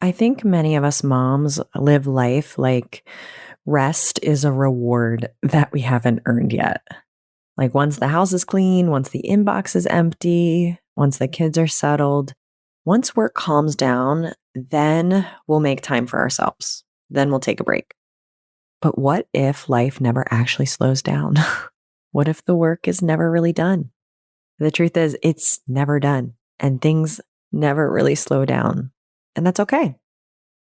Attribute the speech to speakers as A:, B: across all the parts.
A: I think many of us moms live life like rest is a reward that we haven't earned yet. Like once the house is clean, once the inbox is empty, once the kids are settled, once work calms down, then we'll make time for ourselves. Then we'll take a break. But what if life never actually slows down? What if the work is never really done? The truth is, it's never done and things never really slow down. And that's okay.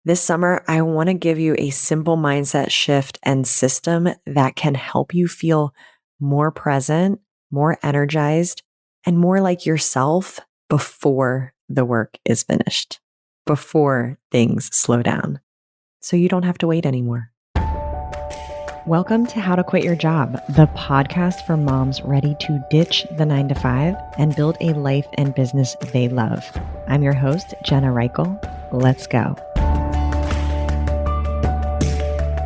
A: This summer, I want to give you a simple mindset shift and system that can help you feel more present, more energized, and more like yourself before the work is finished, before things slow down, so you don't have to wait anymore. Welcome to How to Quit Your Job, the podcast for moms ready to ditch the 9-to-5 and build a life and business they love. I'm your host, Jenna Reichel. Let's go.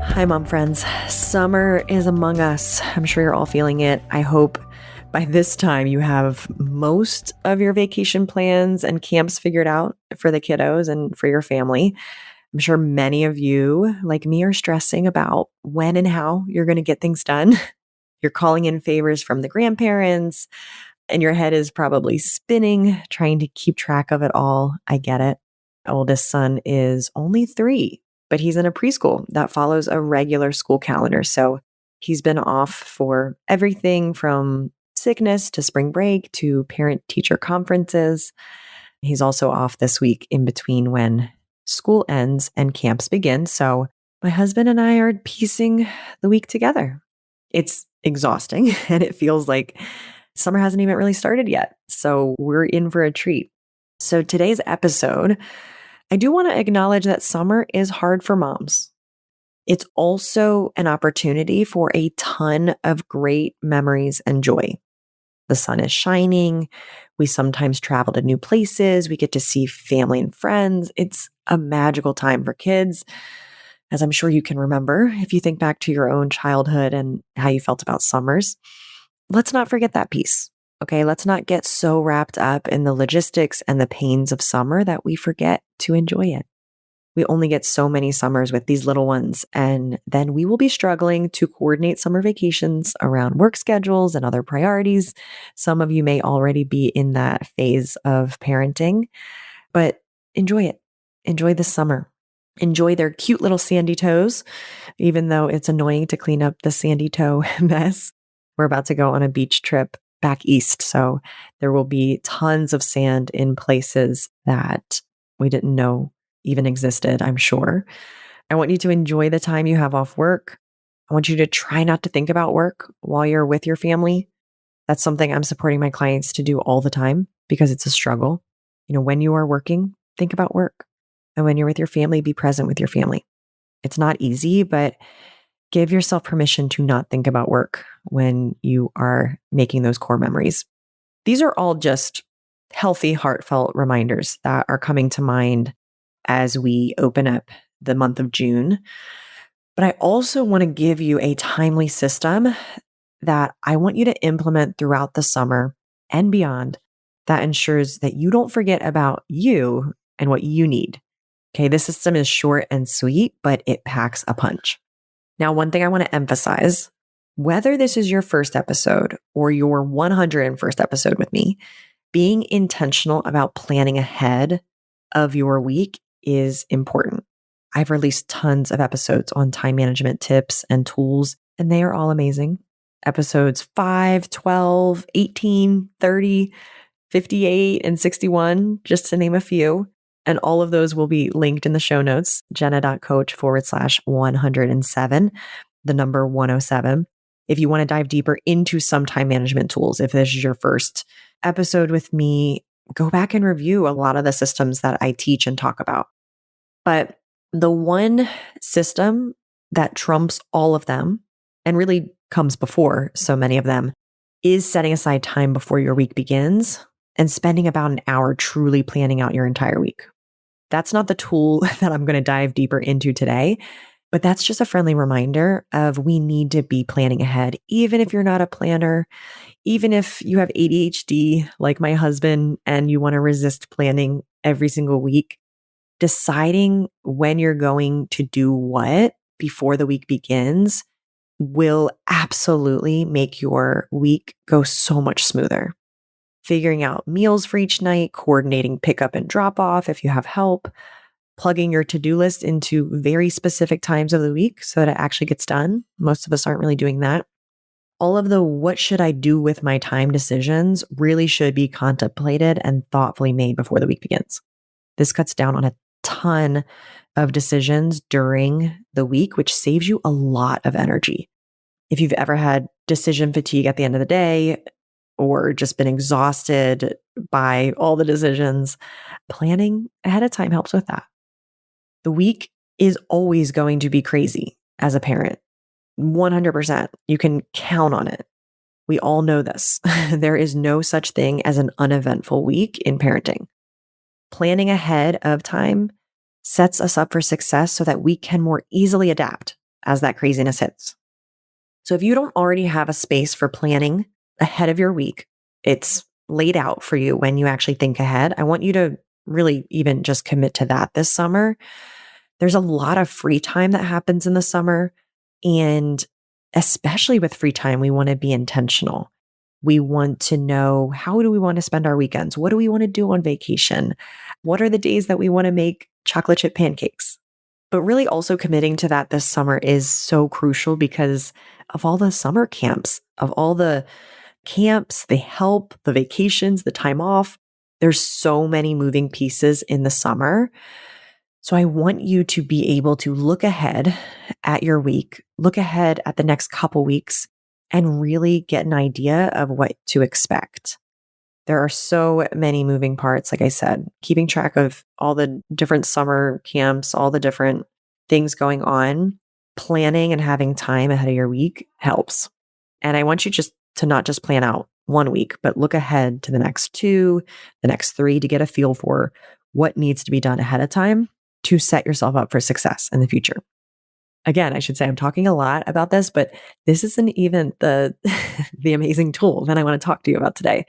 A: Hi, mom friends. Summer is among us. I'm sure you're all feeling it. I hope by this time you have most of your vacation plans and camps figured out for the kiddos and for your family. I'm sure many of you, like me, are stressing about when and how you're going to get things done. You're calling in favors from the grandparents, and your head is probably spinning, trying to keep track of it all. I get it. Oldest son is only 3. But he's in a preschool that follows a regular school calendar. So he's been off for everything from sickness to spring break to parent-teacher conferences. He's also off this week in between when school ends and camps begin. So my husband and I are piecing the week together. It's exhausting and it feels like summer hasn't even really started yet. So we're in for a treat. So today's episode, I do want to acknowledge that summer is hard for moms. It's also an opportunity for a ton of great memories and joy. The sun is shining. We sometimes travel to new places. We get to see family and friends. It's a magical time for kids, as I'm sure you can remember if you think back to your own childhood and how you felt about summers. Let's not forget that piece. Okay, let's not get so wrapped up in the logistics and the pains of summer that we forget to enjoy it. We only get so many summers with these little ones, and then we will be struggling to coordinate summer vacations around work schedules and other priorities. Some of you may already be in that phase of parenting, but enjoy it. Enjoy the summer. Enjoy their cute little sandy toes, even though it's annoying to clean up the sandy toe mess. We're about to go on a beach trip back east. So there will be tons of sand in places that we didn't know even existed, I'm sure. I want you to enjoy the time you have off work. I want you to try not to think about work while you're with your family. That's something I'm supporting my clients to do all the time because it's a struggle. You know, when you are working, think about work. And when you're with your family, be present with your family. It's not easy, but give yourself permission to not think about work when you are making those core memories. These are all just healthy, heartfelt reminders that are coming to mind as we open up the month of June. But I also want to give you a timely system that I want you to implement throughout the summer and beyond that ensures that you don't forget about you and what you need. Okay, this system is short and sweet, but it packs a punch. Now, one thing I want to emphasize, whether this is your first episode or your 101st episode with me, being intentional about planning ahead of your week is important. I've released tons of episodes on time management tips and tools, and they are all amazing. Episodes 5, 12, 18, 30, 58, and 61, just to name a few. And all of those will be linked in the show notes, jenna.coach/107, the number 107. If you want to dive deeper into some time management tools, if this is your first episode with me, go back and review a lot of the systems that I teach and talk about. But the one system that trumps all of them and really comes before so many of them is setting aside time before your week begins and spending about an hour truly planning out your entire week. That's not the tool that I'm going to dive deeper into today, but that's just a friendly reminder of we need to be planning ahead, even if you're not a planner, even if you have ADHD like my husband and you want to resist planning every single week. deciding when you're going to do what before the week begins will absolutely make your week go so much smoother. Figuring out meals for each night, coordinating pickup and drop off if you have help, plugging your to-do list into very specific times of the week so that it actually gets done. Most of us aren't really doing that. All of the what should I do with my time decisions really should be contemplated and thoughtfully made before the week begins. This cuts down on a ton of decisions during the week, which saves you a lot of energy. If you've ever had decision fatigue at the end of the day or just been exhausted by all the decisions, planning ahead of time helps with that. The week is always going to be crazy as a parent. 100%. You can count on it. We all know this. There is no such thing as an uneventful week in parenting. Planning ahead of time sets us up for success so that we can more easily adapt as that craziness hits. So if you don't already have a space for planning ahead of your week, it's laid out for you when you actually think ahead. I want you to really even just commit to that this summer. There's a lot of free time that happens in the summer. And especially with free time, we want to be intentional. We want to know, how do we want to spend our weekends? What do we want to do on vacation? What are the days that we want to make chocolate chip pancakes? But really also committing to that this summer is so crucial because of all the summer camps, of all the camps, the help, the vacations, the time off. There's so many moving pieces in the summer. So I want you to be able to look ahead at your week, look ahead at the next couple weeks, and really get an idea of what to expect. There are so many moving parts. Like I said, keeping track of all the different summer camps, all the different things going on, planning and having time ahead of your week helps. And I want you just to not just plan out 1 week, but look ahead to the next 2, the next 3 to get a feel for what needs to be done ahead of time to set yourself up for success in the future. Again, I should say I'm talking a lot about this, but this isn't even the amazing tool that I want to talk to you about today.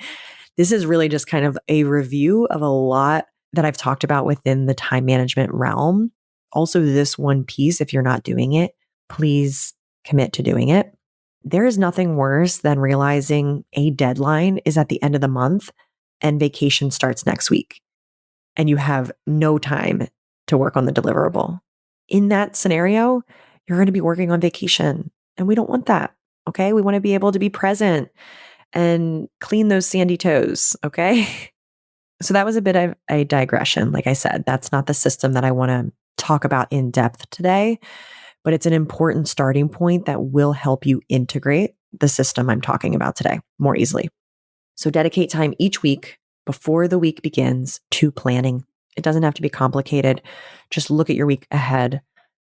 A: This is really just kind of a review of a lot that I've talked about within the time management realm. Also, this one piece, if you're not doing it, please commit to doing it. There is nothing worse than realizing a deadline is at the end of the month and vacation starts next week, and you have no time to work on the deliverable. In that scenario, you're going to be working on vacation, and we don't want that. Okay. We want to be able to be present and clean those sandy toes. Okay. So that was a bit of a digression. Like I said, that's not the system that I want to talk about in depth today, but it's an important starting point that will help you integrate the system I'm talking about today more easily. So dedicate time each week before the week begins to planning. It doesn't have to be complicated. Just look at your week ahead.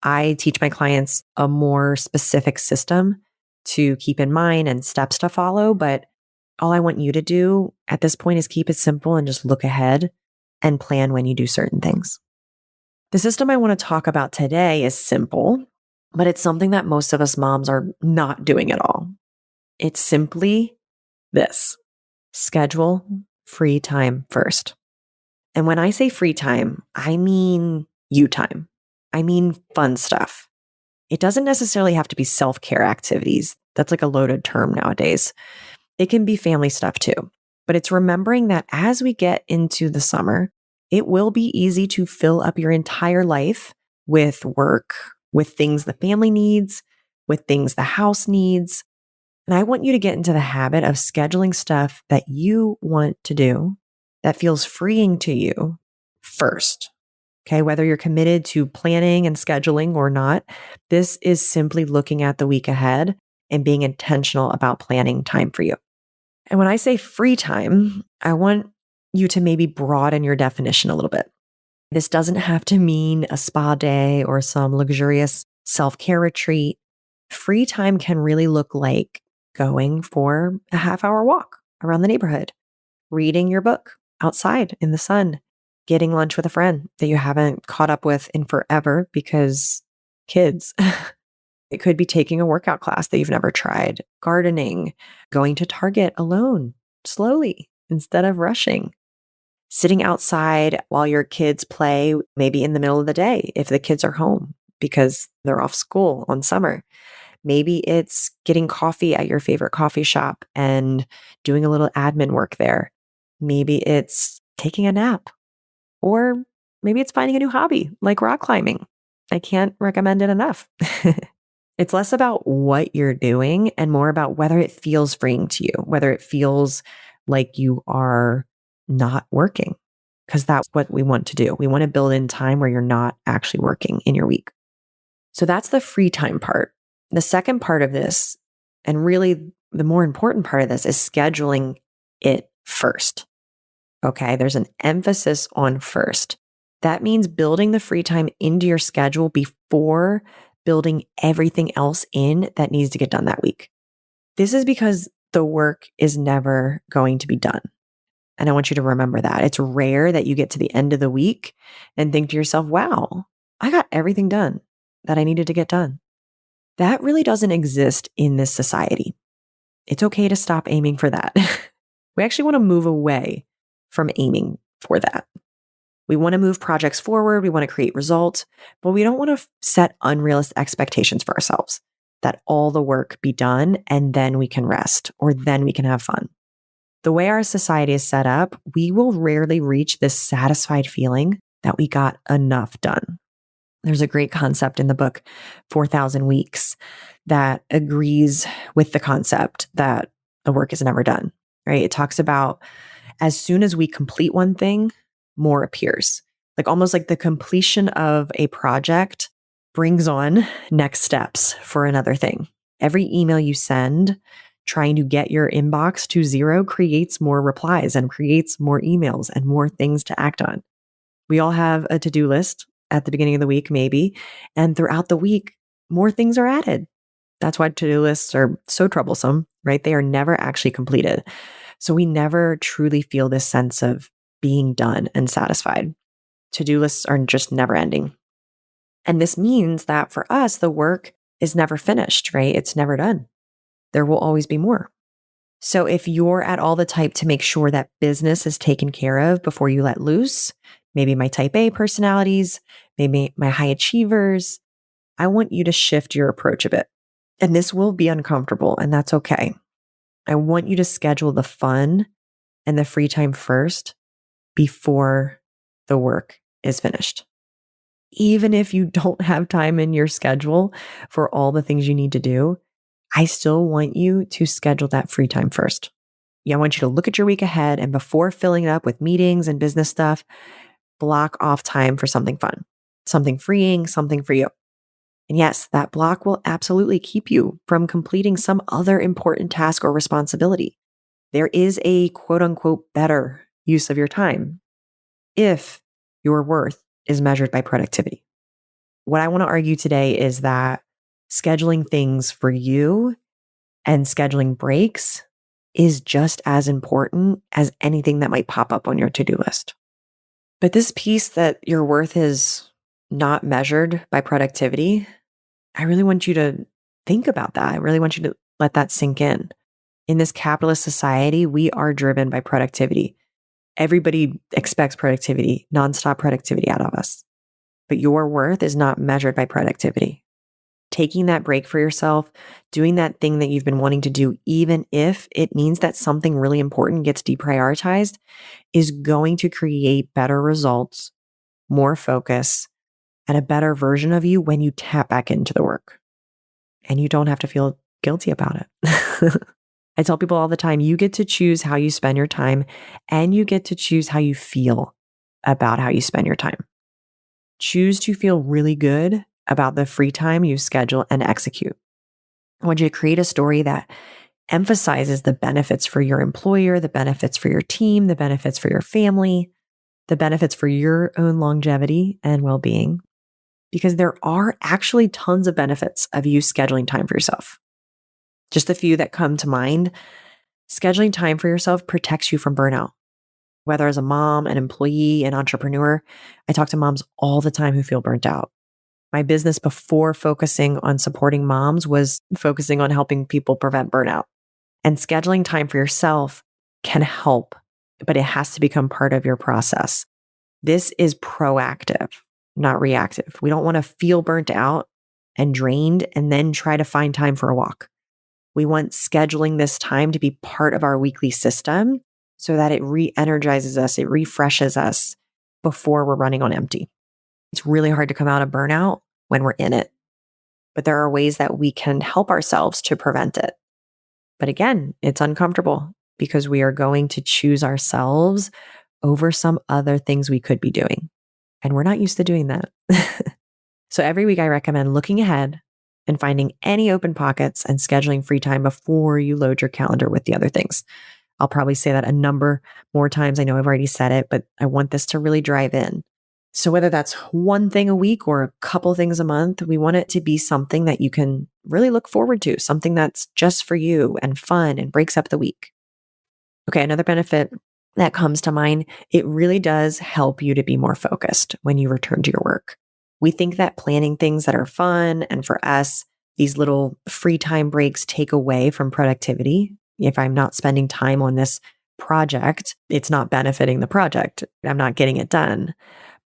A: I teach my clients a more specific system to keep in mind and steps to follow. But all I want you to do at this point is keep it simple and just look ahead and plan when you do certain things. The system I want to talk about today is simple, but it's something that most of us moms are not doing at all. It's simply this: schedule free time first. And when I say free time, I mean you time. I mean fun stuff. It doesn't necessarily have to be self-care activities. That's like a loaded term nowadays. It can be family stuff too. But it's remembering that as we get into the summer, it will be easy to fill up your entire life with work, with things the family needs, with things the house needs. And I want you to get into the habit of scheduling stuff that you want to do that feels freeing to you first. Okay, whether you're committed to planning and scheduling or not, this is simply looking at the week ahead and being intentional about planning time for you. And when I say free time, I want you to maybe broaden your definition a little bit. This doesn't have to mean a spa day or some luxurious self-care retreat. Free time can really look like going for a half-hour walk around the neighborhood, reading your book outside in the sun, getting lunch with a friend that you haven't caught up with in forever because kids. It could be taking a workout class that you've never tried, gardening, going to Target alone, slowly, instead of rushing. sitting outside while your kids play, maybe in the middle of the day if the kids are home because they're off school on summer. Maybe it's getting coffee at your favorite coffee shop and doing a little admin work there. Maybe it's taking a nap, or maybe it's finding a new hobby like rock climbing. I can't recommend it enough. It's less about what you're doing and more about whether it feels freeing to you, whether it feels like you are not working, because that's what we want to do. We want to build in time where you're not actually working in your week. So that's the free time part. The second part of this, and really the more important part of this, is scheduling it first. Okay, there's an emphasis on first. That means building the free time into your schedule before building everything else in that needs to get done that week. This is because the work is never going to be done. And I want you to remember that. It's rare that you get to the end of the week and think to yourself, wow, I got everything done that I needed to get done. That really doesn't exist in this society. It's okay to stop aiming for that. We actually want to move away from aiming for that. We want to move projects forward. We want to create results, but we don't want to set unrealistic expectations for ourselves that all the work be done and then we can rest or then we can have fun. The way our society is set up, we will rarely reach this satisfied feeling that we got enough done. There's a great concept in the book, 4,000 Weeks, that agrees with the concept that the work is never done, right? It talks about as soon as we complete one thing, more appears. Like almost like the completion of a project brings on next steps for another thing. Every email you send trying to get your inbox to zero creates more replies and creates more emails and more things to act on. We all have a to-do list at the beginning of the week, maybe, and throughout the week, more things are added. That's why to-do lists are so troublesome, right? They are never actually completed. So we never truly feel this sense of being done and satisfied. To-do lists are just never ending. And this means that for us, the work is never finished, right? It's never done. There will always be more. So if you're at all the type to make sure that business is taken care of before you let loose, maybe my type A personalities, maybe my high achievers, I want you to shift your approach a bit. And this will be uncomfortable, and that's okay. I want you to schedule the fun and the free time first before the work is finished. Even if you don't have time in your schedule for all the things you need to do, I still want you to schedule that free time first. Yeah, I want you to look at your week ahead, and before filling it up with meetings and business stuff, block off time for something fun, something freeing, something for you. And yes, that block will absolutely keep you from completing some other important task or responsibility. There is a quote unquote better use of your time if your worth is measured by productivity. What I want to argue today is that scheduling things for you and scheduling breaks is just as important as anything that might pop up on your to-do list. But this piece that your worth is not measured by productivity, I really want you to think about that. I really want you to let that sink in. In this capitalist society, we are driven by productivity. Everybody expects productivity, nonstop productivity out of us. But your worth is not measured by productivity. Taking that break for yourself, doing that thing that you've been wanting to do, even if it means that something really important gets deprioritized, is going to create better results, more focus, and a better version of you when you tap back into the work. And you don't have to feel guilty about it. I tell people all the time, you get to choose how you spend your time, and you get to choose how you feel about how you spend your time. Choose to feel really good about the free time you schedule and execute. I want you to create a story that emphasizes the benefits for your employer, the benefits for your team, the benefits for your family, the benefits for your own longevity and well-being, because there are actually tons of benefits of you scheduling time for yourself. Just a few that come to mind. Scheduling time for yourself protects you from burnout. Whether as a mom, an employee, an entrepreneur, I talk to moms all the time who feel burnt out. My business before focusing on supporting moms was focusing on helping people prevent burnout. And scheduling time for yourself can help but it has to become part of your process. This is proactive, not reactive. We don't want to feel burnt out and drained and then try to find time for a walk. We want scheduling this time to be part of our weekly system so that it re-energizes us, it refreshes us before we're running on empty. It's really hard to come out of burnout when we're in it, but there are ways that we can help ourselves to prevent it. But again, it's uncomfortable because we are going to choose ourselves over some other things we could be doing. And we're not used to doing that. So every week I recommend looking ahead and finding any open pockets and scheduling free time before you load your calendar with the other things. I'll probably say that a number more times. I know I've already said it, but I want this to really drive in. So whether that's one thing a week or a couple things a month, we want it to be something that you can really look forward to, something that's just for you and fun and breaks up the week. Okay, another benefit that comes to mind, it really does help you to be more focused when you return to your work. We think that planning things that are fun and for us, these little free time breaks take away from productivity. If I'm not spending time on this project, it's not benefiting the project. I'm not getting it done.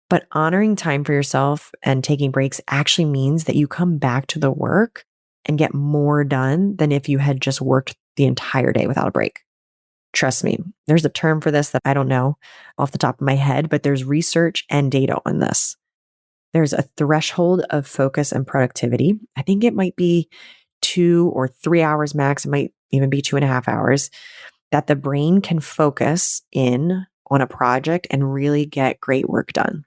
A: But honoring time for yourself and taking breaks actually means that you come back to the work and get more done than if you had just worked the entire day without a break. Trust me, there's a term for this that I don't know off the top of my head, but there's research and data on this. There's a threshold of focus and productivity. I think it might be 2 or 3 hours max. It might even be 2.5 hours that the brain can focus in on a project and really get great work done.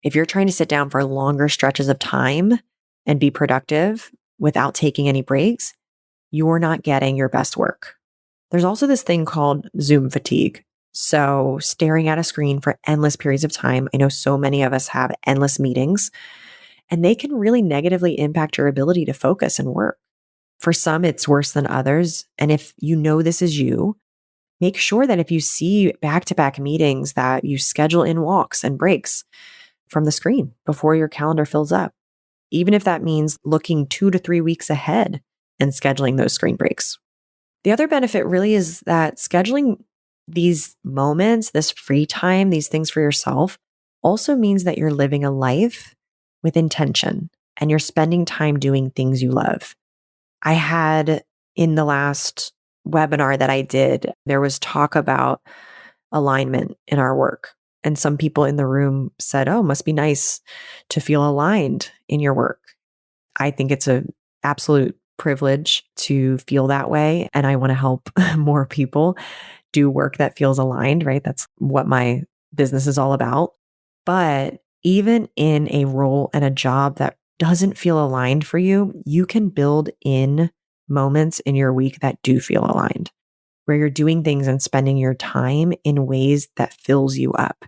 A: If you're trying to sit down for longer stretches of time and be productive without taking any breaks, you're not getting your best work. There's also this thing called Zoom fatigue. So staring at a screen for endless periods of time. I know so many of us have endless meetings, and they can really negatively impact your ability to focus and work. For some, it's worse than others. And if you know this is you, make sure that if you see back-to-back meetings that you schedule in walks and breaks from the screen before your calendar fills up, even if that means looking 2 to 3 weeks ahead and scheduling those screen breaks. The other benefit really is that scheduling these moments, this free time, these things for yourself also means that you're living a life with intention and you're spending time doing things you love. I had in the last webinar that I did, there was talk about alignment in our work. And some people in the room said, oh, it must be nice to feel aligned in your work. I think it's an absolute privilege to feel that way. And I want to help more people do work that feels aligned, right? That's what my business is all about. But even in a role and a job that doesn't feel aligned for you, you can build in moments in your week that do feel aligned, where you're doing things and spending your time in ways that fills you up.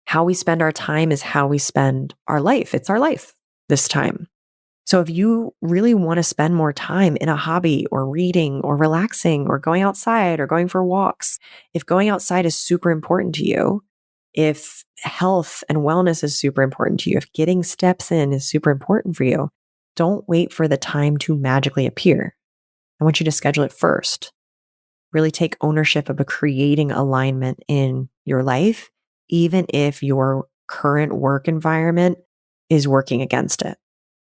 A: How we spend our time is how we spend our life. It's our life this time. So if you really want to spend more time in a hobby or reading or relaxing or going outside or going for walks, if going outside is super important to you, if health and wellness is super important to you, if getting steps in is super important for you, don't wait for the time to magically appear. I want you to schedule it first. Really take ownership of creating alignment in your life, even if your current work environment is working against it.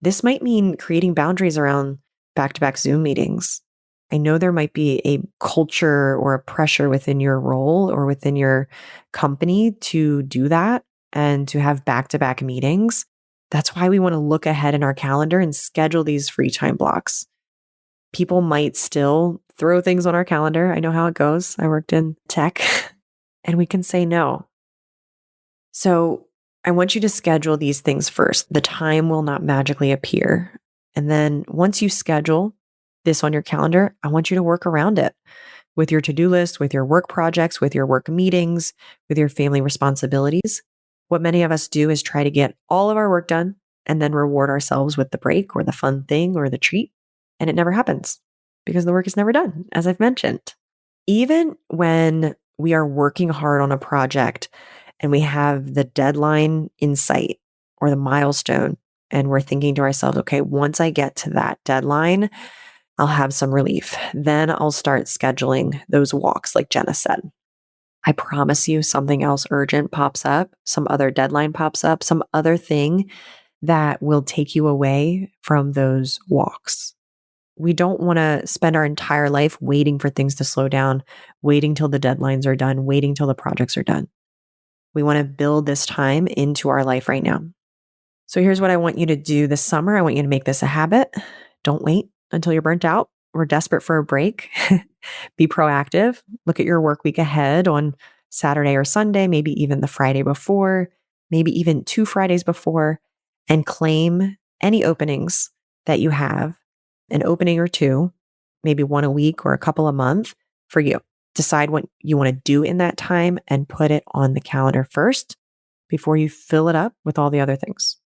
A: This might mean creating boundaries around back-to-back Zoom meetings. I know there might be a culture or a pressure within your role or within your company to do that and to have back-to-back meetings. That's why we want to look ahead in our calendar and schedule these free time blocks. People might still throw things on our calendar. I know how it goes. I worked in tech and we can say no. So I want you to schedule these things first. The time will not magically appear. And then once you schedule this on your calendar, I want you to work around it with your to-do list, with your work projects, with your work meetings, with your family responsibilities. What many of us do is try to get all of our work done and then reward ourselves with the break or the fun thing or the treat. And it never happens because the work is never done, as I've mentioned. Even when we are working hard on a project and we have the deadline in sight or the milestone, and we're thinking to ourselves, okay, once I get to that deadline, I'll have some relief. Then I'll start scheduling those walks, like Jenna said. I promise you something else urgent pops up, some other deadline pops up, some other thing that will take you away from those walks. We don't want to spend our entire life waiting for things to slow down, waiting till the deadlines are done, waiting till the projects are done. We want to build this time into our life right now. So here's what I want you to do this summer. I want you to make this a habit. Don't wait until you're burnt out or desperate for a break. Be proactive. Look at your work week ahead on Saturday or Sunday, maybe even the Friday before, maybe even 2 Fridays before, and claim any openings that you have, an opening or two, maybe one a week or a couple a month for you. Decide what you want to do in that time and put it on the calendar first before you fill it up with all the other things.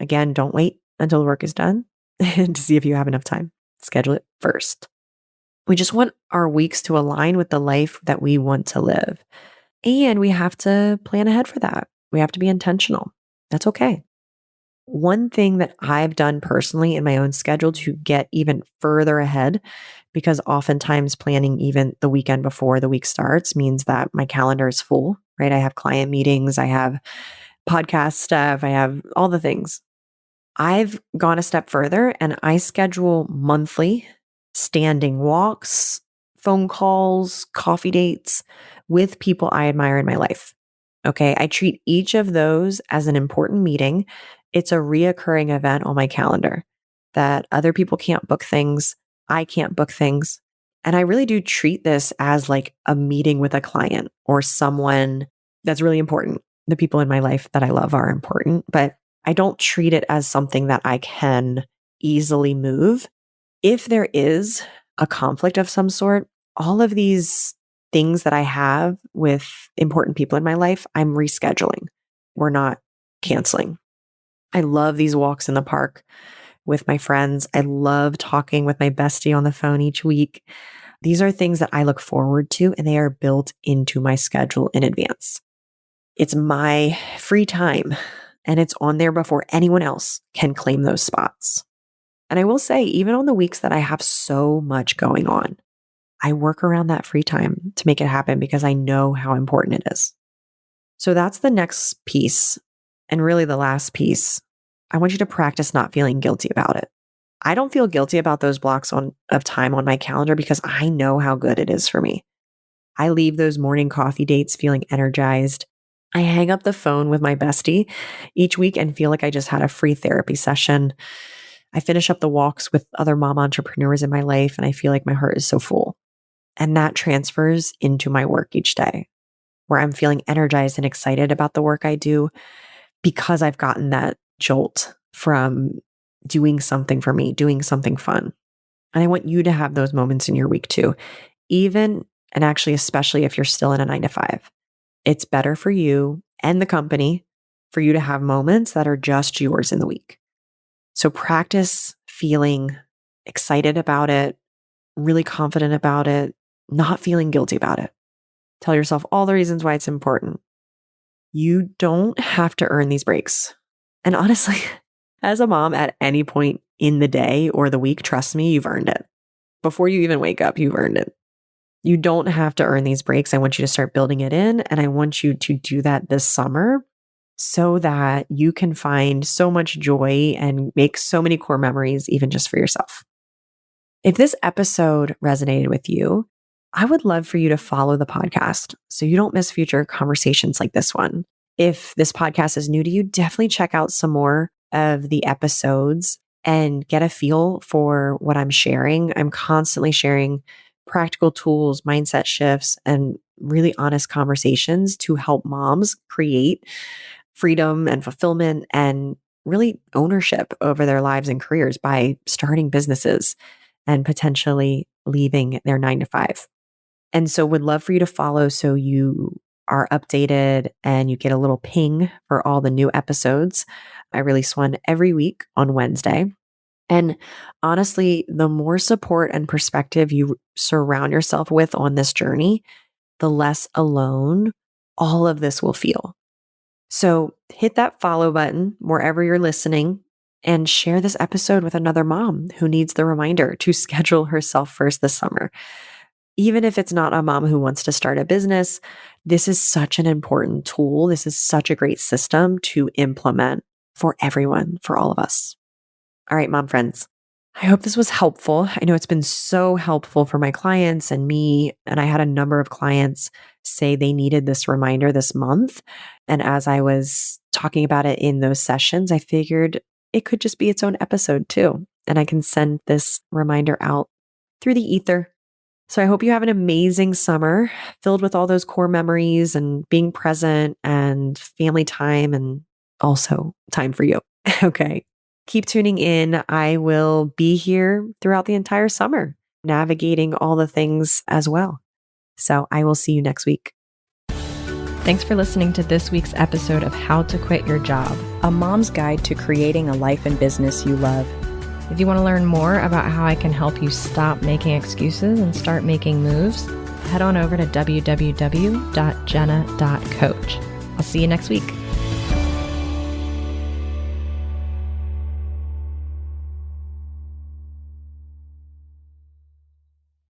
A: Again, don't wait until the work is done to see if you have enough time. Schedule it first. We just want our weeks to align with the life that we want to live. And we have to plan ahead for that. We have to be intentional. That's okay. One thing that I've done personally in my own schedule to get even further ahead, because oftentimes planning even the weekend before the week starts means that my calendar is full, right? I have client meetings, I have podcast stuff, I have all the things. I've gone a step further and I schedule monthly standing walks, phone calls, coffee dates with people I admire in my life. Okay. I treat each of those as an important meeting. It's a reoccurring event on my calendar that other people can't book things. I can't book things. And I really do treat this as like a meeting with a client or someone that's really important. The people in my life that I love are important, but I don't treat it as something that I can easily move. If there is a conflict of some sort, all of these things that I have with important people in my life, I'm rescheduling. We're not canceling. I love these walks in the park with my friends. I love talking with my bestie on the phone each week. These are things that I look forward to, and they are built into my schedule in advance. It's my free time, and it's on there before anyone else can claim those spots. And I will say, even on the weeks that I have so much going on, I work around that free time to make it happen because I know how important it is. So that's the next piece. And really the last piece. I want you to practice not feeling guilty about it. I don't feel guilty about those blocks of time on my calendar because I know how good it is for me. I leave those morning coffee dates feeling energized. I hang up the phone with my bestie each week and feel like I just had a free therapy session. I finish up the walks with other mom entrepreneurs in my life and I feel like my heart is so full. And that transfers into my work each day, where I'm feeling energized and excited about the work I do because I've gotten that jolt from doing something for me, doing something fun. And I want you to have those moments in your week too, even and actually, especially if you're still in a 9 to 5. It's better for you and the company for you to have moments that are just yours in the week. So practice feeling excited about it, really confident about it, not feeling guilty about it. Tell yourself all the reasons why it's important. You don't have to earn these breaks. And honestly, as a mom at any point in the day or the week, trust me, you've earned it. Before you even wake up, you've earned it. You don't have to earn these breaks. I want you to start building it in. And I want you to do that this summer so that you can find so much joy and make so many core memories, even just for yourself. If this episode resonated with you, I would love for you to follow the podcast so you don't miss future conversations like this one. If this podcast is new to you, definitely check out some more of the episodes and get a feel for what I'm sharing. I'm constantly sharing practical tools, mindset shifts, and really honest conversations to help moms create freedom and fulfillment and really ownership over their lives and careers by starting businesses and potentially leaving their 9 to 5. And so would love for you to follow so you are updated and you get a little ping for all the new episodes. I release one every week on Wednesday. And honestly, the more support and perspective you surround yourself with on this journey, the less alone all of this will feel. So hit that follow button wherever you're listening and share this episode with another mom who needs the reminder to schedule herself first this summer. Even if it's not a mom who wants to start a business, This is such an important tool. This is such a great system to implement for everyone, for all of us. All right, mom friends. I hope this was helpful. I know it's been so helpful for my clients and me. And I had a number of clients say they needed this reminder this month. And as I was talking about it in those sessions, I figured it could just be its own episode too. And I can send this reminder out through the ether. So I hope you have an amazing summer filled with all those core memories and being present and family time and also time for you. Okay. Keep tuning in. I will be here throughout the entire summer, navigating all the things as well. So I will see you next week.
B: Thanks for listening to this week's episode of How to Quit Your Job, a mom's guide to creating a life and business you love. If you want to learn more about how I can help you stop making excuses and start making moves, head on over to www.jenna.coach. I'll see you next week.